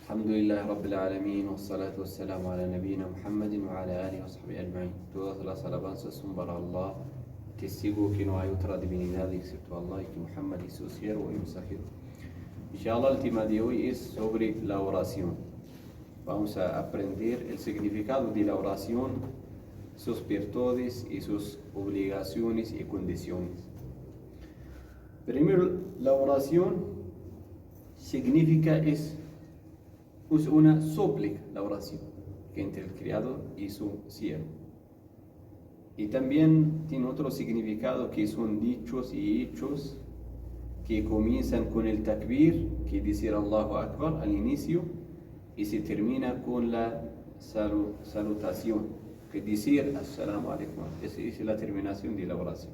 الحمد لله رب العالمين والصلاة والسلام على نبينا Muhammadin wa ala alihi wa sahbihi ajma'in. Todas las alabanzas son para Allah, testigo que no hay otra divinidad excepto Allah y que Muhammad es su siervo y mensajero. Inshallah, el tema de hoy es sobre la oración. Vamos a aprender el significado de la oración, sus virtudes y sus obligaciones y condiciones. Primero, la oración significa es una súplica, la oración, entre el Creador y su siervo. Y también tiene otro significado que son dichos y hechos que comienzan con el takbir, que dice Allahu Akbar al inicio, y se termina con la salutación, que decir Assalamu alaikum. Esa es la terminación de la oración.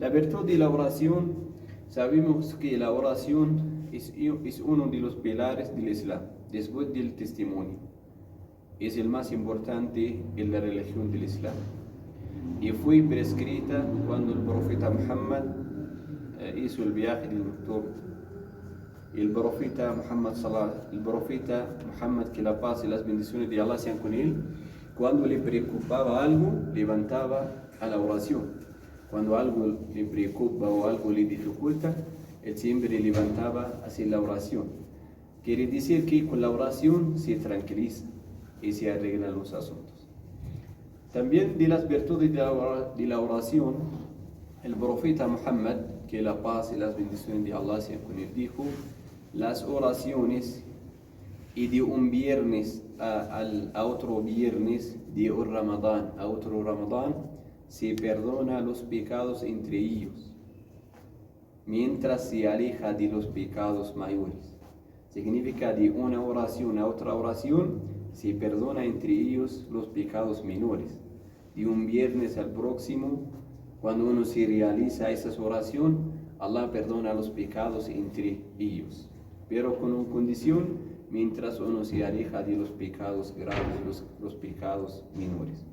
La virtud de la oración, sabemos que la oración es uno de los pilares del Islam, después del testimonio. Es el más importante en la religión del Islam. Y fue prescrita cuando el profeta Muhammad hizo el viaje del nocturno. El profeta Muhammad, que la paz y las bendiciones de Allah sean con él, cuando le preocupaba algo, levantaba a la oración. Cuando algo le preocupa o algo le dificulta, él siempre levantaba hacia la oración. Quiere decir que con la oración se tranquiliza y se arreglan los asuntos. También de las virtudes de la oración, el profeta Muhammad, que la paz y las bendiciones de Allah sean con él, dijo: las oraciones y de un viernes a otro viernes, de un Ramadán a otro Ramadán, se perdona los pecados entre ellos, mientras se aleja de los pecados mayores. Significa de una oración a otra oración, se perdona entre ellos los pecados menores. De un viernes al próximo, cuando uno se realiza esa oración, Allah perdona los pecados entre ellos, pero con una condición: mientras uno se aleja de los pecados graves, los pecados menores.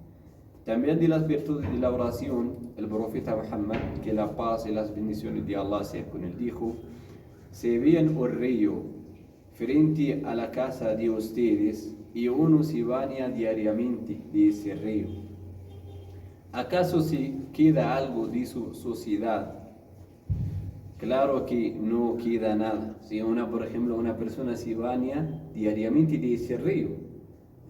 También de las virtudes de la oración, el profeta Muhammad, que la paz y las bendiciones de Allah sean con él, dijo: se vean un río frente a la casa de ustedes y uno se baña diariamente de ese río. ¿Acaso se queda algo de su sociedad? Claro que no queda nada. Si por ejemplo, una persona se baña diariamente de ese río,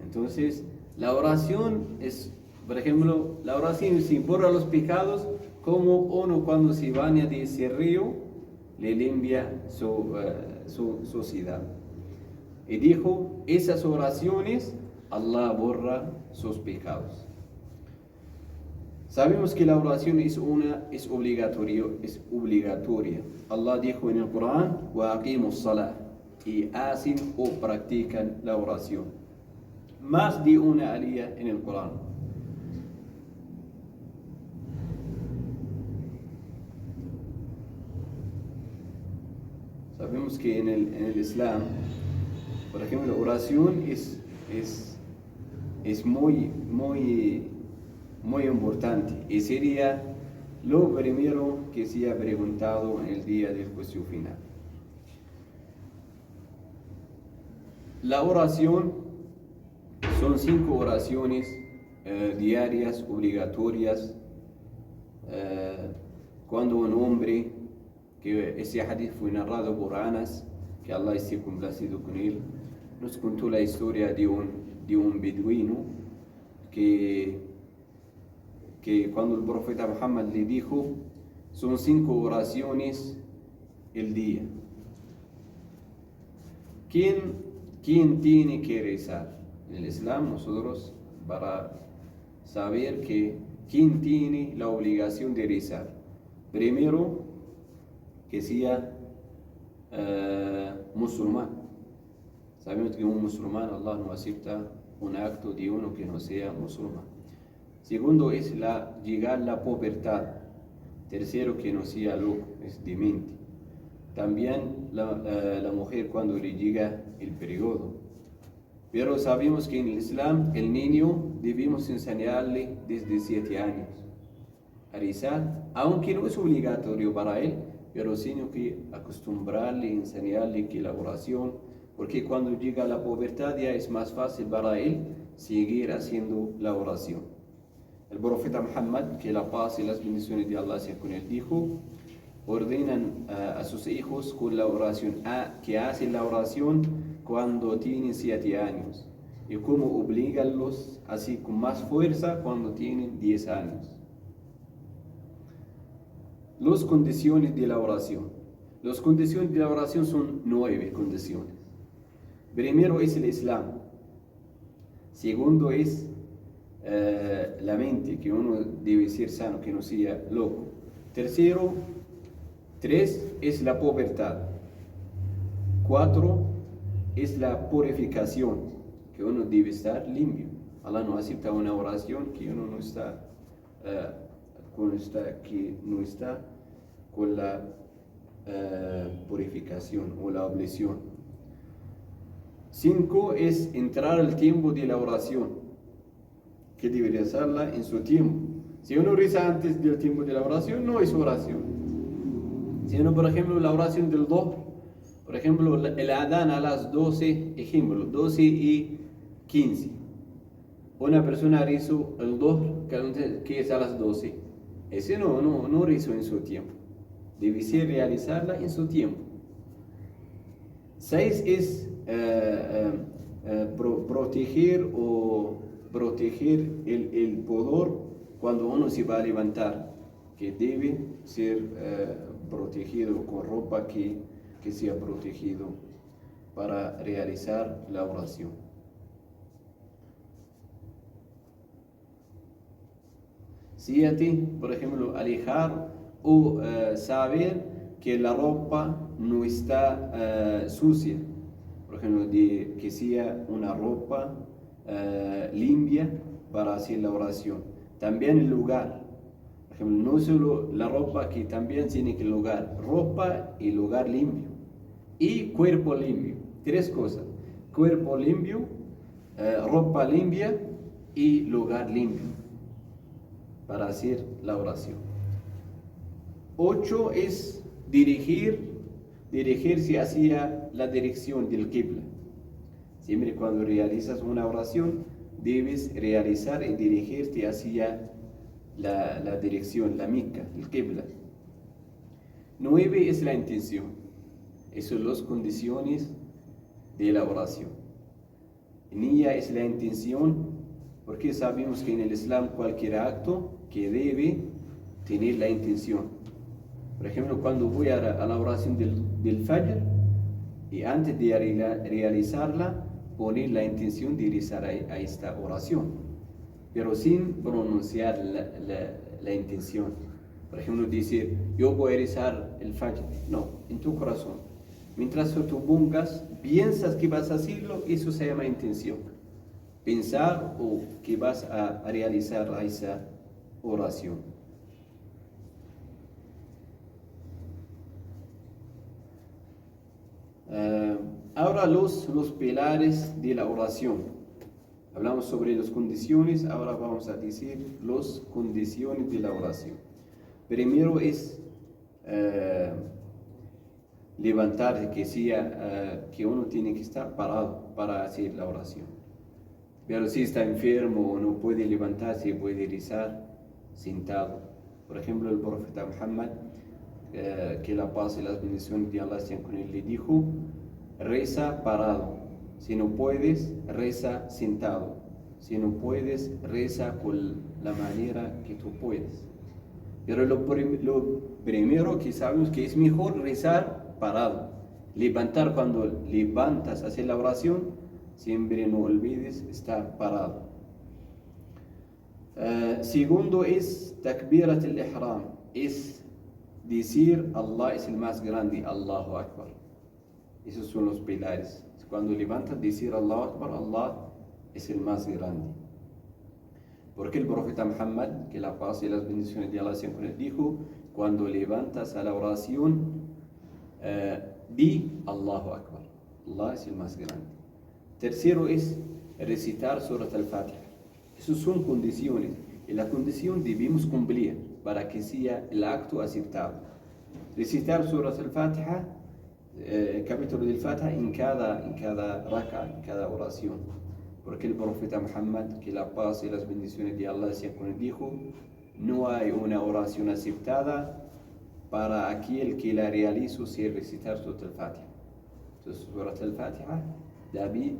entonces la oración es, por ejemplo, la oración se borra los pecados, como uno cuando se baña de ese río le limpia su sociedad. Y dijo: esas oraciones Allah borra sus pecados. Sabemos que la oración es obligatoria. Allah dijo en el Corán: wa aqimus salah, y hacen o practican la oración. Más de una alía en el Corán. Sabemos que en el Islam, por ejemplo, la oración es muy importante, y sería lo primero que se ha preguntado en el día del juicio final. La oración son 5 oraciones diarias obligatorias. Cuando un hombre, que ese hadith fue narrado por Anas, que Allah esté complacido con él, nos contó la historia de un beduino que cuando el profeta Muhammad le dijo: son 5 oraciones el día. ¿Quién tiene que rezar? En el Islam, nosotros, para saber quién tiene la obligación de rezar, primero que sea musulmán. Sabemos que un musulmán, Allah no acepta un acto de uno que no sea musulmán. Segundo es llegar la pubertad. Tercero, que no sea loco, es demente. También la mujer cuando le llega el periodo. Pero sabemos que en el Islam el niño debemos enseñarle desde 7 años a rezar, aunque no es obligatorio para él, pero sino que acostumbrarle, enseñarle que la oración porque cuando llega a la pubertad ya es más fácil para él seguir haciendo la oración. El profeta Muhammad, que la paz y las bendiciones de Allah sean con él, dijo: ordenan a sus hijos con la oración, que hacen la oración cuando tienen 7 años, y como obligarlos así con más fuerza cuando tienen 10 años. Las condiciones de la oración. Las condiciones de la oración son 9 condiciones. Primero es el Islam. Segundo es la mente, que uno debe ser sano, que no sea loco. Tercero, 3 es la pubertad. 4 es la purificación, que uno debe estar limpio. Allah no acepta una oración que uno no está, con la purificación o la ablución. 5 es entrar al tiempo de la oración, que debería hacerla en su tiempo. Si uno reza antes del tiempo de la oración, no es oración. Si uno, por ejemplo, la oración del Dhuhr, por ejemplo, el Adán a las 12, ejemplo, 12:15. Una persona rezó el Dhuhr, que es a las 12. Ese no rezó en su tiempo. Debe ser realizarla en su tiempo. 6 es proteger el pudor cuando uno se va a levantar, que debe ser protegido con ropa que sea protegido para realizar la oración. 7, por ejemplo, alejar o saber que la ropa no está sucia. Por ejemplo, que sea una ropa limpia para hacer la oración. También el lugar. Por ejemplo, no solo la ropa, que también tiene que lugar. Ropa y lugar limpio. Y cuerpo limpio. 3 cosas. Cuerpo limpio, ropa limpia y lugar limpio para hacer la oración. 8 es dirigirse hacia la dirección del Qibla. Siempre cuando realizas una oración, debes realizar y dirigirte hacia la dirección, la Meca, el Qibla. 9 es la intención. Esas son las condiciones de la oración. Niyya es la intención, porque sabemos que en el Islam cualquier acto que debe tener la intención. Por ejemplo, cuando voy a la oración del Fajr, y antes de realizarla, poner la intención de rezar a esta oración, pero sin pronunciar la intención. Por ejemplo, decir: yo voy a rezar el Fajr. No, en tu corazón. Mientras tú piensas que vas a hacerlo, eso se llama intención. Pensar o que vas a realizar esa oración. Ahora los pilares de la oración. Hablamos sobre las condiciones, ahora vamos a decir las condiciones de la oración. Primero es levantarse, que uno tiene que estar parado para hacer la oración. Pero si está enfermo o no puede levantarse, puede rezar sentado. Por ejemplo, el profeta Muhammad, que la paz y las bendiciones de Allah sean con él, le dijo: reza parado. Si no puedes, reza sentado. Si no puedes, reza con la manera que tú puedes. Pero lo primero que sabemos que es mejor rezar parado. Levantar, cuando levantas a hacer la oración, siempre no olvides estar parado. Segundo es takbirat al-ihram. Es decir: Allah es el más grande, Allahu Akbar. Esos son los pilares. Cuando levantas, decir Allahu Akbar, Allah es el más grande. Porque el profeta Muhammad, que la paz y las bendiciones de Allah sean con él, dijo: cuando levantas a la oración, di Allahu Akbar. Allah es el más grande. Tercero es recitar Surat al-Fatiha. Esas son condiciones, y la condición debemos cumplir para que sea el acto aceptado. Recitar Surat al-Fatiha capítulo del Fatiha en cada raka, en cada oración. Porque el profeta Muhammad, que la paz y las bendiciones de Allah sean con él, dijo: no hay una oración aceptada para aquel que la realizó sin recitar Surat al-Fatiha. Entonces, Surat al-Fatiha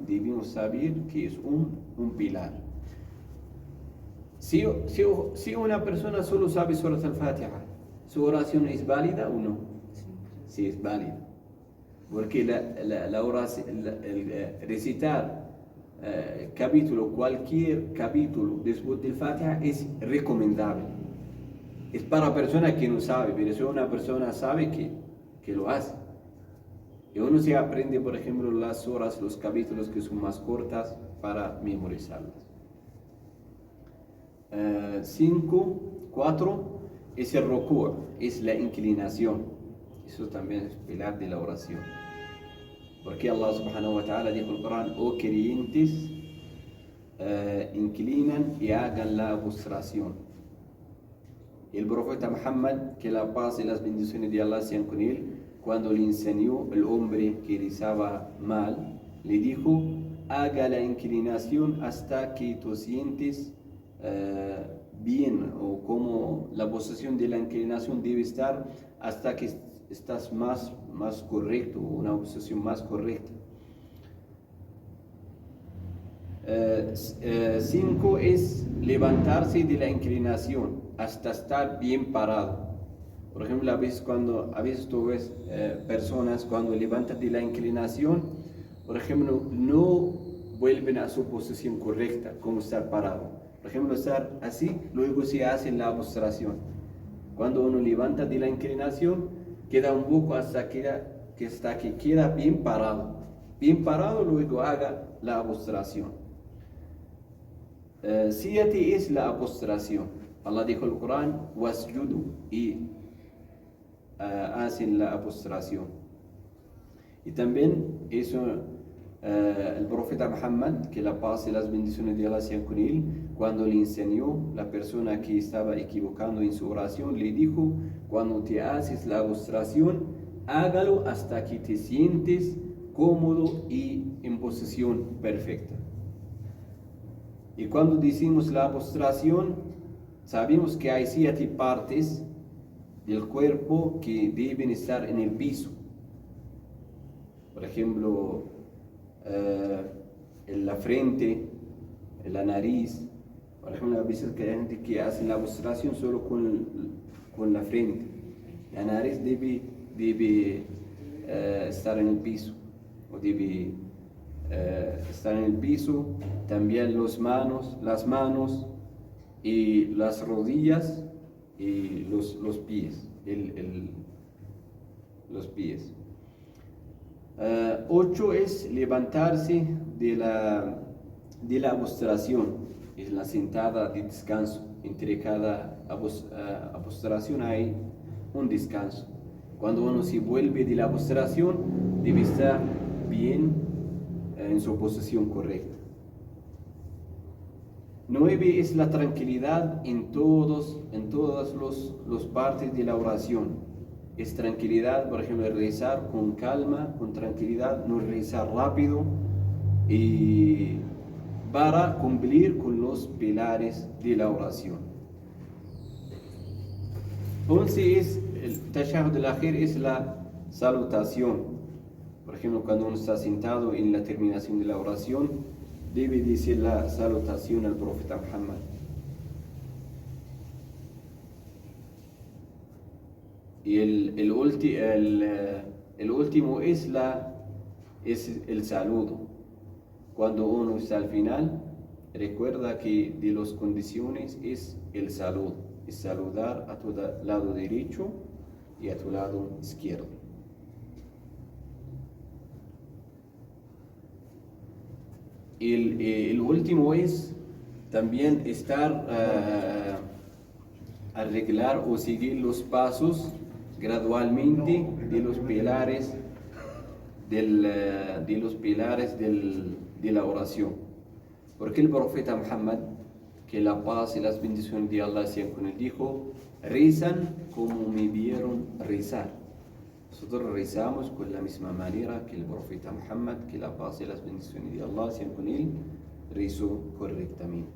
debemos saber que es un pilar. Si una persona solo sabe Surat al-Fatiha, ¿su oración es válida o no? Sí, es válida. Porque la oración, recitar cualquier capítulo después del Fatiha es recomendable. Es para personas que no saben, pero si una persona sabe que lo hace. Y uno se aprende, por ejemplo, las horas, los capítulos que son más cortas para memorizarlas. 4 es el ruku', es la inclinación. Eso también es pilar de la oración. Porque Allah subhanahu wa ta'ala dijo en el Corán: oh creyentes, inclinan y hagan la postración. El profeta Muhammad, que la paz y las bendiciones de Allah sean con él, cuando le enseñó el hombre que rezaba mal, le dijo: haga la inclinación hasta que tú sientes bien, o como la posición de la inclinación debe estar hasta que estás más correcto, una posición más correcta. 5 es levantarse de la inclinación hasta estar bien parado. Por ejemplo, a veces tú ves personas cuando levantan de la inclinación, por ejemplo, no vuelven a su posición correcta, como estar parado. Por ejemplo, estar así, luego se hace la postración. Cuando uno levanta de la inclinación, queda un poco hasta que queda bien parado. Bien parado, luego haga la postración. 7 es la postración. Allah dijo en el Corán: wasjudu, y hacen la postración. Y también eso, el profeta Muhammad, que la paz y las bendiciones de Allah sean con él, cuando le enseñó la persona que estaba equivocando en su oración, le dijo: cuando te haces la postración, hágalo hasta que te sientes cómodo y en posición perfecta. Y cuando decimos la postración, sabemos que hay 7 partes del cuerpo que deben estar en el piso. Por ejemplo, en la frente, en la nariz. Por ejemplo, a veces que hay gente que hace la postración solo con la frente. La nariz debe estar en el piso, o debe estar en el piso. También las manos y las rodillas y los pies. Los pies. 8 es levantarse de la postración, es la sentada de descanso. Entre cada postración hay un descanso. Cuando uno se vuelve de la postración, debe estar bien en su posición correcta. 9 es la tranquilidad en todas las partes de la oración. Es tranquilidad, por ejemplo, rezar con calma, con tranquilidad, no rezar rápido, y para cumplir con los pilares de la oración. 11 es el tashahhud al-akhir, es la salutación. Por ejemplo, cuando uno está sentado en la terminación de la oración, debe decir la salutación al profeta Muhammad. Y el último es el saludo. Cuando uno está al final, recuerda que de las condiciones es el saludo. Es saludar a tu lado derecho y a tu lado izquierdo. El último es también arreglar o seguir los pasos gradualmente de los pilares de la oración. Porque el profeta Muhammad, que la paz y las bendiciones de Allah sean con él, dijo: rezan como me vieron rezar. nosotros rezamos con la misma manera que el profeta Muhammad, que la paz y las bendiciones de Allah sean con él, rezó correctamente.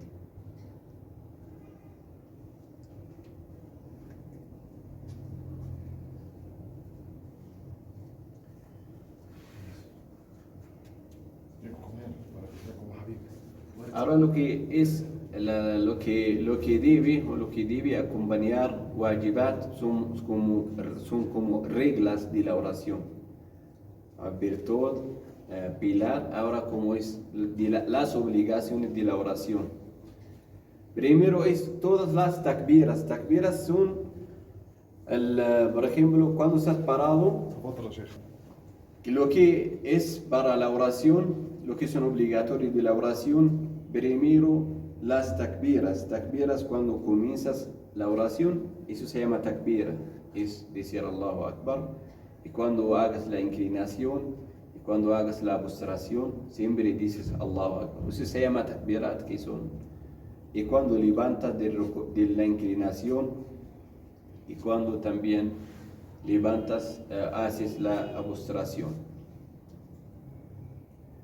Ahora lo que es lo que debe o lo que debe acompañar wajibat son como reglas de la oración. Virtud, pilar, ahora como es las obligaciones de la oración. Primero es todas las takbiras. Takbiras son, por ejemplo, cuando estás parado, lo que es para la oración, lo que son obligatorios de la oración, primero las takbiras. Takbiras cuando comienzas la oración, eso se llama takbira, es decir Allahu Akbar. Y cuando hagas la inclinación, y cuando hagas la postración, siempre dices Allahu Akbar. Eso se llama takbirat, que son. Y cuando levantas de la inclinación, y cuando también levantas, haces la postración.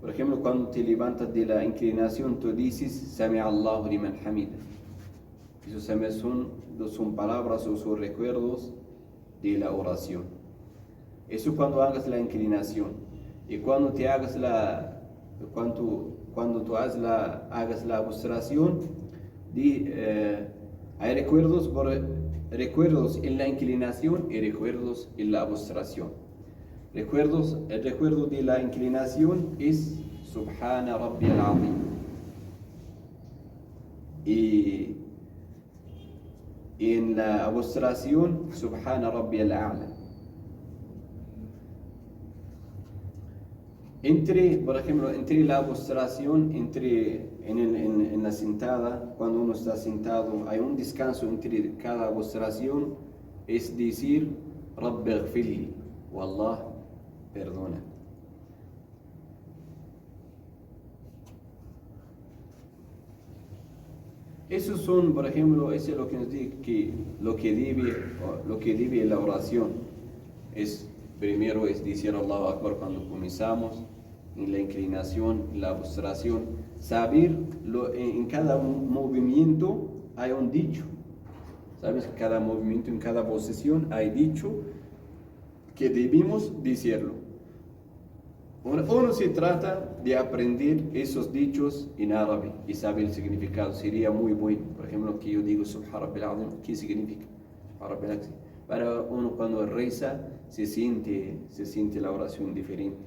Por ejemplo, cuando te levantas de la inclinación, tú dices Sami Allahu liman hamida. Eso son palabras o son recuerdos de la oración. Eso cuando hagas la inclinación. Y cuando te hagas cuando tú hagas la postración, hay recuerdos en la inclinación y recuerdos en la postración. El recuerdo de la inclinación es Subhana Rabbi al-Azim. Y en la postración, Subhana Rabbi al-A'la. Por ejemplo, entre la postración, en la sentada, cuando uno está sentado, hay un descanso entre cada postración, es decir, Rabbi ighfirli, Wallah, perdona. Esos son, por ejemplo, eso es lo que nos dice que lo que debe la oración es primero es decir Allahu Akbar cuando comenzamos, en la inclinación, en la postración, saber en cada movimiento hay un dicho. Sabes que cada movimiento, en cada posición hay dicho que debemos decirlo. Uno se trata de aprender esos dichos en árabe y saber el significado, sería muy bueno. Por ejemplo, que yo digo Subhana Rabbil Azim, ¿qué significa? Para uno cuando reza se siente la oración diferente.